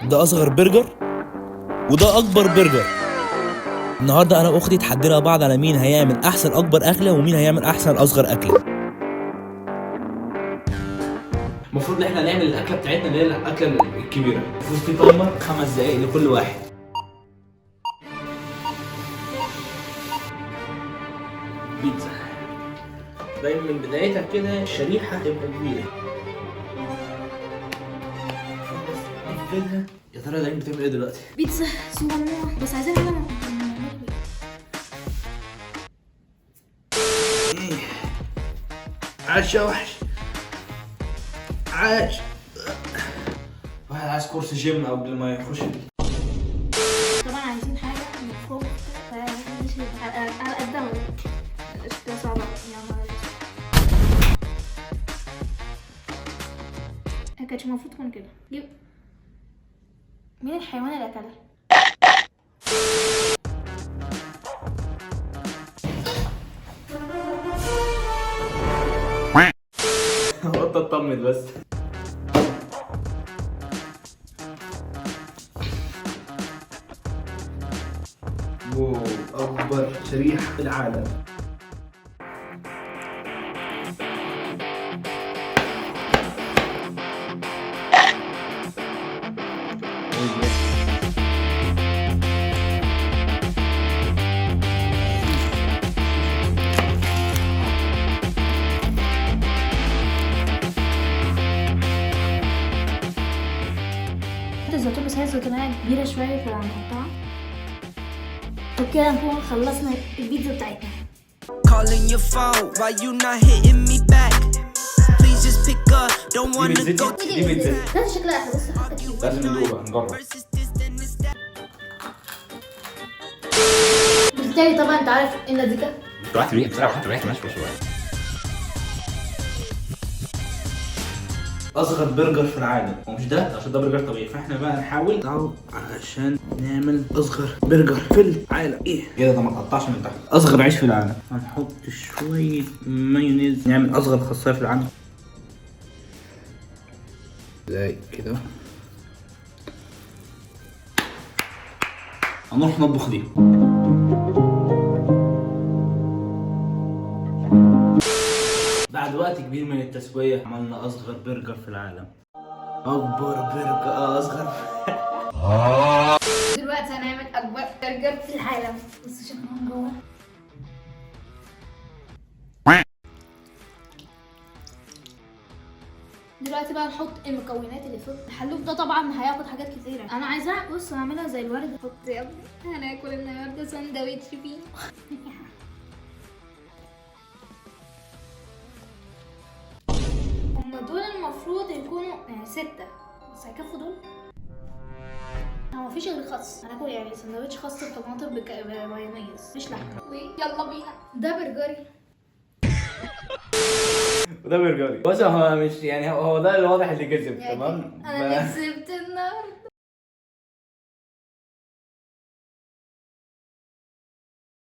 ده اصغر برجر وده اكبر برجر. النهارده انا واختي اتحدينا بعض على مين هيعمل احسن اكبر اكله ومين هيعمل احسن اصغر اكله. المفروض ان احنا نعمل الاكله بتاعتنا اللي هي الاكله الكبيره. المفروض في تايمر 5 دقايق لكل واحد. بيتزا دايما من بدايتها كده الشريحه تبقى كبيره. نقفلها. يا ترى دايما بتعمل ايه دلوقتي؟ بيتزا صغننه بس عايزين حاجه عاش يا وحش، عاش. واحد عايز كورس جيم قبل ما يخش. طبعا عايزين حاجه من فوق على قدها. الاشكال صعبه يا نهار اسود. ما كانتش المفروض تكون كده. جيب مين الحيوان اللي اكلها؟ قلت اطمن بس. واو، اكبر شريحه في العالم. الزيتون بس هي الزيتونية كبيرة شوية فهنحطها. وبكده نكون خلصنا البيتزا بتاعتنا. Calling your phone, why you not hitting me back? Please just pick up, don't wanna go to دي بيتزا. ده شكلها احلى بس حتى كتير. لازم ندوقها نجرب. بالتالي طبعا انت عارف النتيجة. رحت ريحه بصراحه، رحت ريحه مشوي شويه. اصغر برجر في العالم، ومش ده عشان ده برجر طبيعي، فاحنا بقى نحاول تعالوا عشان نعمل اصغر برجر في العالم. ايه كده ده ما تقطعش من تحت. اصغر عيش في العالم. هنحط شويه مايونيز، نعمل اصغر خاصيه في العالم زي كده. هنروح نطبخ دي. بعد وقت كبير من التسوية عملنا أصغر برجر في العالم. أكبر برجر أصغر. دلوقتي هنعمل أكبر برجر في العالم. بصوا شكله من جوه. دلوقتي بقى نحط المكونات اللي فوق. الحلوف ده طبعا هياخد حاجات كتيرة. أنا عايزاها بص هعملها زي الوردة. حط يا ابني هناكل النهارده سندوتش فيه. هما دول المفروض يكونوا 6 بس هيكفوا دول؟ هو مفيش غير خس. هناكل يعني سندوتش خس بطماطم بمايونيز مش لحمة. ويلا بينا. ده برجري وده برجري. بص هو مش يعني هو ده الواضح اللي كسب. يعني تمام. أنا اللي كسبت النهارده.